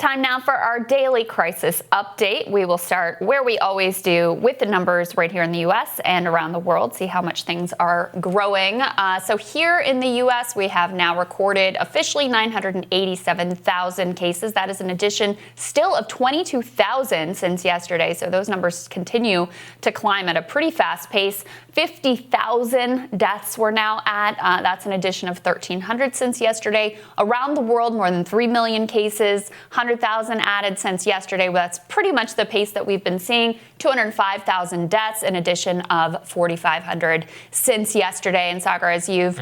Time now for our daily crisis update. We will start where we always do with the numbers right here in the U.S. and around the world, see how much things are growing. So here in the U.S., we have now recorded officially 987,000 cases. That is an addition still of 22,000 since yesterday. So those numbers continue to climb at a pretty fast pace. 50,000 deaths we're now at. That's an addition of 1,300 since yesterday. Around the world, more than 3 million cases, 100,000 added since yesterday. Well, that's pretty much the pace that we've been seeing. 205,000 deaths, an addition of 4,500 since yesterday. And Saagar, as you've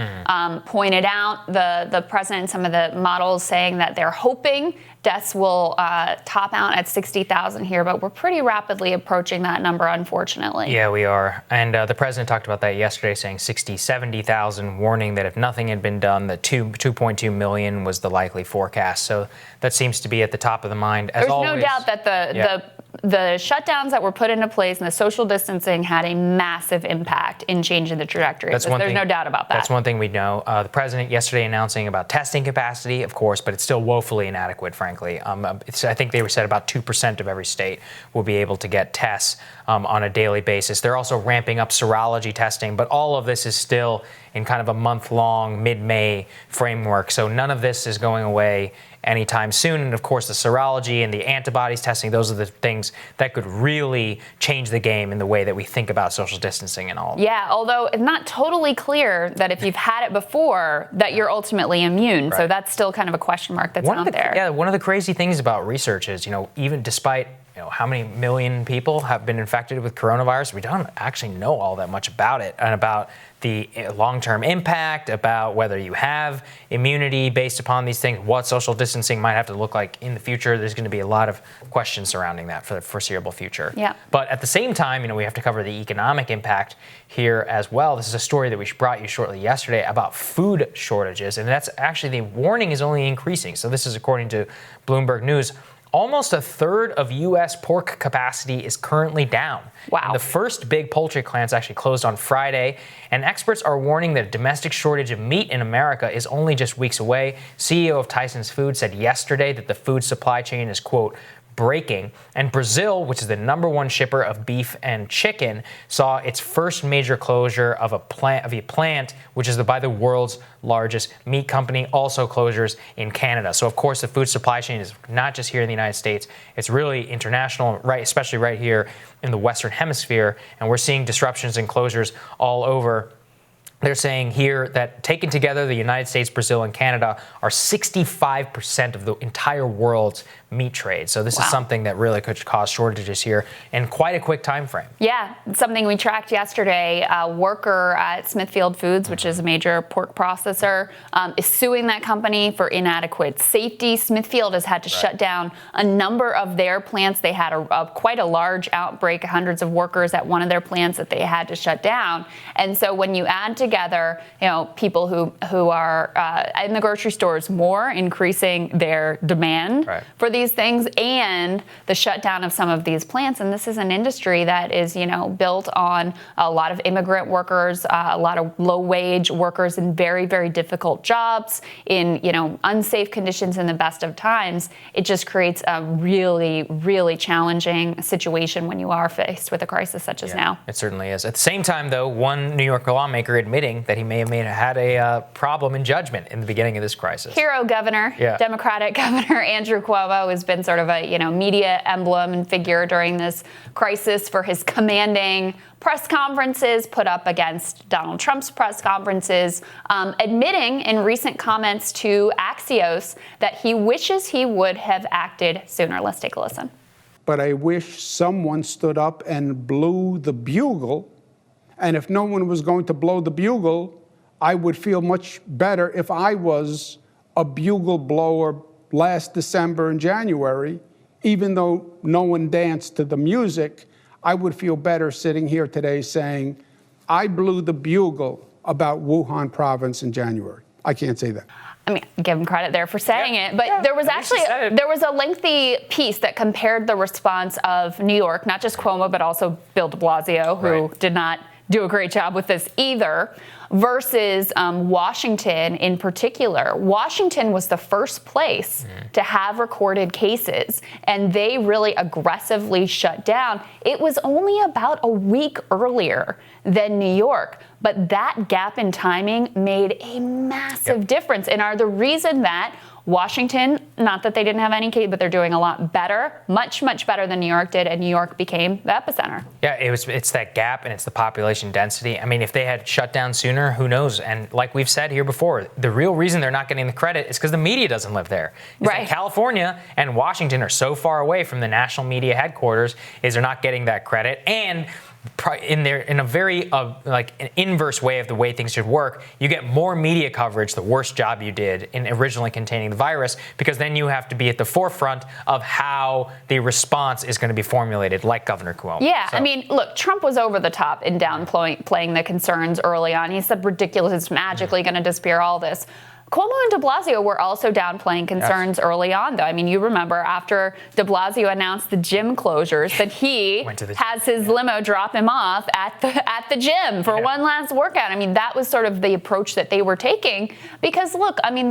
pointed out, the president and some of the models saying that they're hoping deaths will top out at 60,000 here, but we're pretty rapidly approaching that number, unfortunately. Yeah, we are. And the president talked about that yesterday, saying 60, 70,000, warning that if nothing had been done, that 2.2 million was the likely forecast. So that seems to be at the top of the mind. As There's always, no doubt that the shutdowns that were put into place and the social distancing had a massive impact in changing the trajectory. There's no doubt about that. That's one thing we know. The president yesterday announcing about testing capacity, of course, but it's still woefully inadequate, frankly. I think they said about 2% of every state will be able to get tests on a daily basis. They're also ramping up serology testing, but all of this is still in kind of a month-long, mid-May framework. So none of this is going away anytime soon. And of course, the serology and the antibodies testing, those are the things that could really change the game in the way that we think about social distancing and all. Yeah, although it's not totally clear that if you've had it before, that you're ultimately immune. Right. So that's still kind of a question mark that's out there. Yeah, one of the crazy things about research is, even despite how many million people have been infected with coronavirus, we don't actually know all that much about it and about the long-term impact, about whether you have immunity based upon these things, what social distancing might have to look like in the future. There's going to be a lot of questions surrounding that for the foreseeable future. Yeah. But at the same time, we have to cover the economic impact here as well. This is a story that we brought you shortly yesterday about food shortages, and that's actually, the warning is only increasing. So this is according to Bloomberg News. Almost a third of U.S. pork capacity is currently down. Wow. And the first big poultry plants actually closed on Friday, and experts are warning that a domestic shortage of meat in America is only just weeks away. CEO of Tyson's Food said yesterday that the food supply chain is, quote, breaking. And Brazil, which is the #1 shipper of beef and chicken, saw its first major closure of a plant, which is by the world's largest meat company, also closures in Canada. So of course the food supply chain is not just here in the United States, it's really international, right, especially right here in the Western Hemisphere, and we're seeing disruptions and closures all over. They're saying here that taken together, the United States, Brazil, and Canada are 65% of the entire world's meat trade. So this is something that really could cause shortages here in quite a quick time frame. Yeah, something we tracked yesterday. A worker at Smithfield Foods, which is a major pork processor, is suing that company for inadequate safety. Smithfield has had to shut down a number of their plants. They had quite a large outbreak, hundreds of workers at one of their plants that they had to shut down. And so when you add together, people who are in the grocery stores more, increasing their demand for these things, and the shutdown of some of these plants. And this is an industry that is, built on a lot of immigrant workers, a lot of low-wage workers in very, very difficult jobs, in, unsafe conditions in the best of times. It just creates a really, really challenging situation when you are faced with a crisis such as now. It certainly is. At the same time, though, one New York lawmaker admitting that he may have had a problem in judgment in the beginning of this crisis. Hero governor, Democratic Governor Andrew Cuomo has been sort of a media emblem and figure during this crisis for his commanding press conferences put up against Donald Trump's press conferences, admitting in recent comments to Axios that he wishes he would have acted sooner. Let's take a listen. But I wish someone stood up and blew the bugle. And if no one was going to blow the bugle, I would feel much better if I was a bugle blower last December and January. Even though no one danced to the music, I would feel better sitting here today saying, I blew the bugle about Wuhan province in January. I can't say that. I mean, give him credit there for saying it, but there was a lengthy piece that compared the response of New York, not just Cuomo, but also Bill de Blasio, who did not do a great job with this either, versus Washington in particular. Washington was the first place to have recorded cases, and they really aggressively shut down. It was only about a week earlier than New York, but that gap in timing made a massive difference, and are the reason that Washington, not that they didn't have any case, but they're doing a lot better, much, much better than New York did, and New York became the epicenter. Yeah, it's that gap, and it's the population density. I mean, if they had shut down sooner, who knows? And like we've said here before, the real reason they're not getting the credit is because the media doesn't live there. Right. California and Washington are so far away from the national media headquarters, is they're not getting that credit. And in a very like an inverse way of the way things should work, you get more media coverage the worse job you did in originally containing the virus, because then you have to be at the forefront of how the response is going to be formulated, like Governor Cuomo. Yeah, so. I mean, look, Trump was over the top in downplaying the concerns early on. He said ridiculous, it's magically going to disappear, all this. Cuomo and de Blasio were also downplaying concerns early on, though. I mean, you remember after de Blasio announced the gym closures that he has his limo drop him off at the gym for one last workout. I mean, that was sort of the approach that they were taking, because, look, I mean,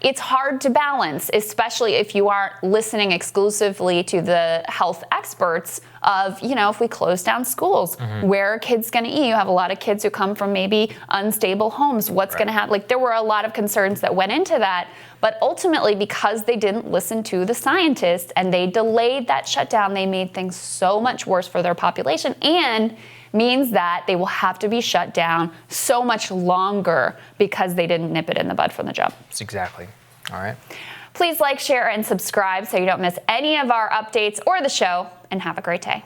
it's hard to balance, especially if you aren't listening exclusively to the health experts of, if we close down schools, where are kids going to eat? You have a lot of kids who come from maybe unstable homes. What's going to happen? Like, there were a lot of concerns that went into that. But ultimately, because they didn't listen to the scientists and they delayed that shutdown, they made things so much worse for their population, and means that they will have to be shut down so much longer because they didn't nip it in the bud from the jump. That's exactly. All right. Please like, share, and subscribe so you don't miss any of our updates or the show, and have a great day.